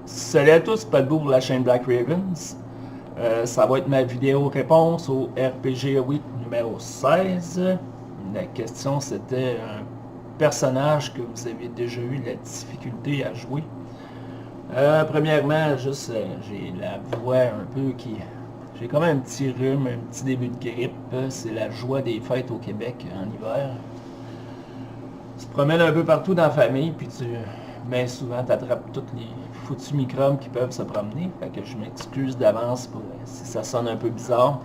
Salut à tous, Palbo pour la chaîne Black Ravens. Ça va être ma vidéo réponse au RPG 8 numéro 16. La question c'était un personnage que vous avez déjà eu la difficulté à jouer. Premièrement, j'ai la voix un peu qui... J'ai quand même un petit rhume, un petit début de grippe. C'est la joie des fêtes au Québec en hiver. Tu te promènes un peu partout dans la famille, puis bien souvent tu attrapes tous les foutus microbes qui peuvent se promener. Fait que je m'excuse d'avance pour si ça sonne un peu bizarre.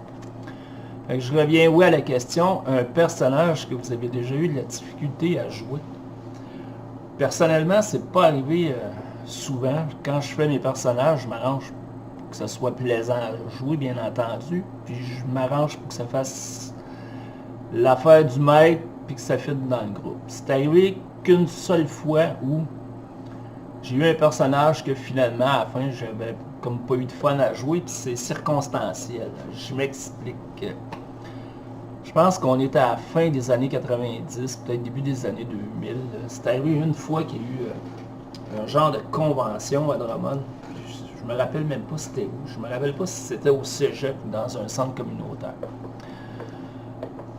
Fait que je reviens à la question, un personnage que vous avez déjà eu de la difficulté à jouer. Personnellement, c'est pas arrivé souvent. Quand je fais mes personnages, je m'arrange pour que ça soit plaisant à jouer, bien entendu. Puis je m'arrange pour que ça fasse l'affaire du maître, puis que ça fitte dans le groupe. C'est arrivé qu'une seule fois où j'ai eu un personnage que finalement, à la fin, j'avais comme pas eu de fun à jouer, puis c'est circonstanciel. Je m'explique. Je pense qu'on était à la fin des années 90, peut-être début des années 2000. C'est arrivé une fois qu'il y a eu un genre de convention à Drummond. Je me rappelle même pas c'était où. Je me rappelle pas si c'était au cégep ou dans un centre communautaire.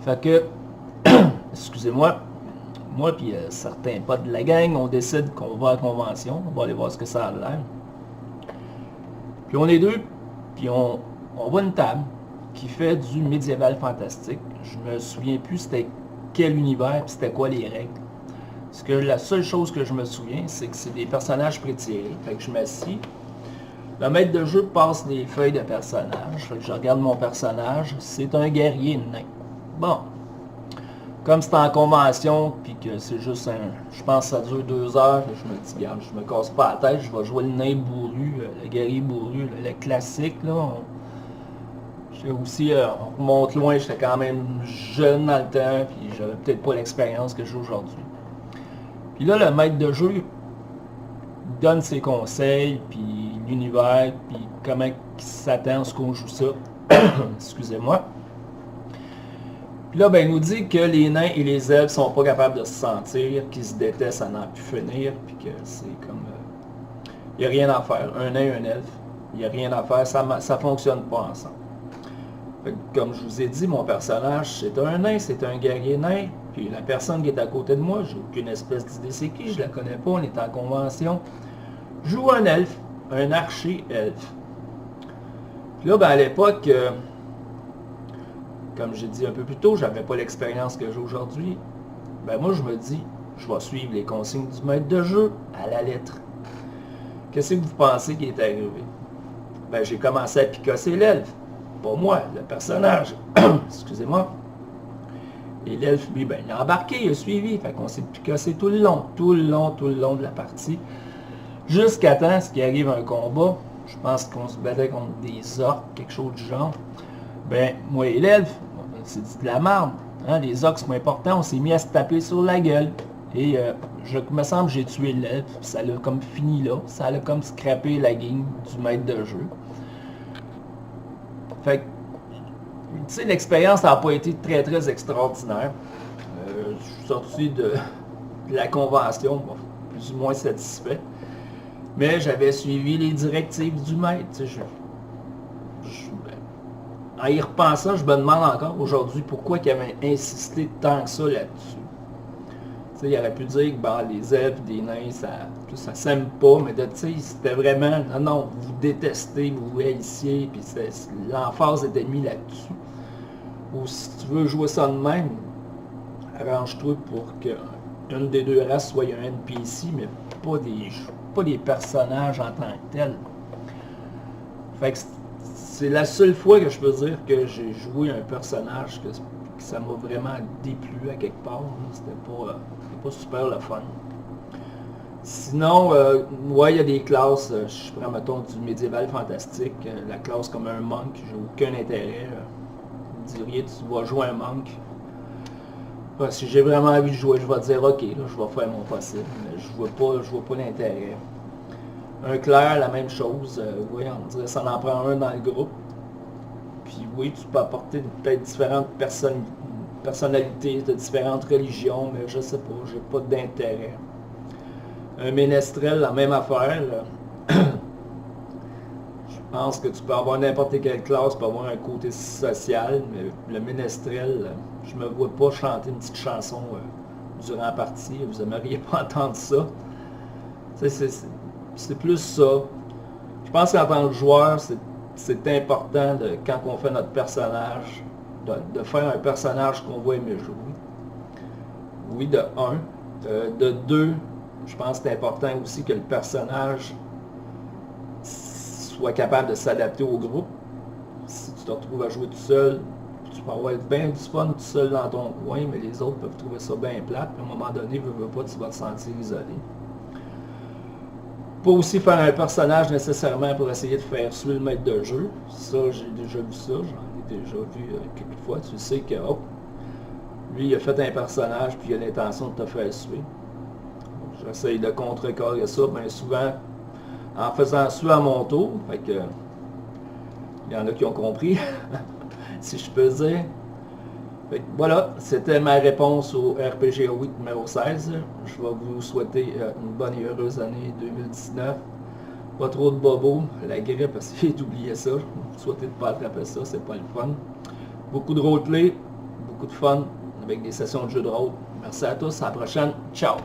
Fait que, excusez-moi, moi puis certains potes de la gang, on décide qu'on va à la convention, on va aller voir ce que ça a l'air. Puis on est deux, puis on voit une table qui fait du médiéval fantastique. Je me souviens plus c'était quel univers, puis c'était quoi les règles. Parce que la seule chose que je me souviens, c'est que c'est des personnages prétirés. Fait que je m'assis. Le maître de jeu passe des feuilles de personnages. Fait que je regarde mon personnage. C'est un guerrier nain. Bon. Comme c'est en convention, puis que c'est juste je pense que ça dure 2 heures, je me dis, regarde, je me casse pas la tête, je vais jouer le nain bourru, le guerrier bourru, le classique, là. J'étais aussi, on remonte loin, j'étais quand même jeune dans le temps, puis j'avais peut-être pas l'expérience que j'ai aujourd'hui. Puis là, le maître de jeu donne ses conseils, puis l'univers, puis comment il s'attend à ce qu'on joue ça. Excusez-moi. Puis là, ben, il nous dit que les nains et les elfes sont pas capables de se sentir, qu'ils se détestent à n'en plus finir, puis que c'est comme... il n'y a rien à faire. Un nain et un elfe, il n'y a rien à faire, ça fonctionne pas ensemble. Fait que, comme je vous ai dit, mon personnage, c'est un nain, c'est un guerrier nain, puis la personne qui est à côté de moi, j'ai aucune espèce d'idée c'est qui, je la connais pas, on est en convention, joue un elfe, un archer elfe. Puis là, ben, à l'époque... comme j'ai dit un peu plus tôt, j'avais pas l'expérience que j'ai aujourd'hui. Ben moi je me dis, je vais suivre les consignes du maître de jeu à la lettre. Qu'est-ce que vous pensez qui est arrivé? Ben j'ai commencé à picasser l'elfe. Pas moi, le personnage. Excusez-moi. Et l'elfe, lui, ben il a embarqué, il a suivi. Fait qu'on s'est picassé tout le long de la partie. Jusqu'à temps, ce qui arrive un combat. Je pense qu'on se battait contre des orques, quelque chose du genre. Ben, moi et l'elfe, c'est de la merde. Hein? Les orques sont importants, on s'est mis à se taper sur la gueule. Et je me semble que j'ai tué l'elfe, ça l'a comme fini là. Ça a comme scrappé la game du maître de jeu. Fait que, tu sais, l'expérience n'a pas été très très extraordinaire. Je suis sorti de la convention, bon, plus ou moins satisfait. Mais j'avais suivi les directives du maître. Tu sais, en y repensant, je me demande encore aujourd'hui pourquoi il avait insisté tant que ça là-dessus. Tu sais, il aurait pu dire que ben, les elfes, des nains, ça s'aime pas, mais tu sais, c'était vraiment, non, vous détestez, vous haïssiez, puis l'emphase était mise là-dessus. Ou si tu veux jouer ça de même, arrange-toi pour qu'une des deux races soit un NPC, mais pas des personnages en tant que tels. Fait que c'est la seule fois que je peux dire que j'ai joué un personnage que ça m'a vraiment déplu à quelque part. C'était pas super le fun. Sinon, ouais, il y a des classes, je prends mettons du médiéval fantastique, la classe comme un monk, j'ai aucun intérêt. Vous diriez, tu vas jouer un monk. Si j'ai vraiment envie de jouer, je vais dire ok, là, je vais faire mon possible, mais je vois pas l'intérêt. Un clerc, la même chose. Oui, on dirait que ça en prend un dans le groupe. Puis oui, tu peux apporter peut-être différentes personnalités de différentes religions, mais je sais pas, j'ai pas d'intérêt. Un ménestrel, la même affaire. pense que tu peux avoir n'importe quelle classe, peut avoir un côté social, mais le ménestrel, je me vois pas chanter une petite chanson durant la partie, vous n'aimeriez pas entendre ça. C'est plus ça. Je pense qu'en tant que joueur, c'est important, quand on fait notre personnage, de faire un personnage qu'on va aimer jouer. Oui, de 1. De 2, je pense que c'est important aussi que le personnage soit capable de s'adapter au groupe. Si tu te retrouves à jouer tout seul, tu peux avoir bien du fun tout seul dans ton coin, mais les autres peuvent trouver ça bien plate. À un moment donné, veux pas, tu vas te sentir isolé. Pas aussi faire un personnage nécessairement pour essayer de faire suivre le maître de jeu. Ça, j'ai déjà vu ça, j'en ai déjà vu quelques fois. Tu sais que, oh, lui, il a fait un personnage, puis il a l'intention de te faire suivre. J'essaye de contrecarrer ça, bien souvent, en faisant suivre à mon tour. Fait que, il y en a qui ont compris, si je peux dire. Fait que, voilà, c'était ma réponse au RPG Week numéro 16. Je vais vous souhaiter une bonne et heureuse année 2019. Pas trop de bobos, la grippe, essayez d'oublier ça. Souhaitez de ne pas attraper ça, c'est pas le fun. Beaucoup de roleplay, beaucoup de fun avec des sessions de jeux de rôle. Merci à tous, à la prochaine. Ciao!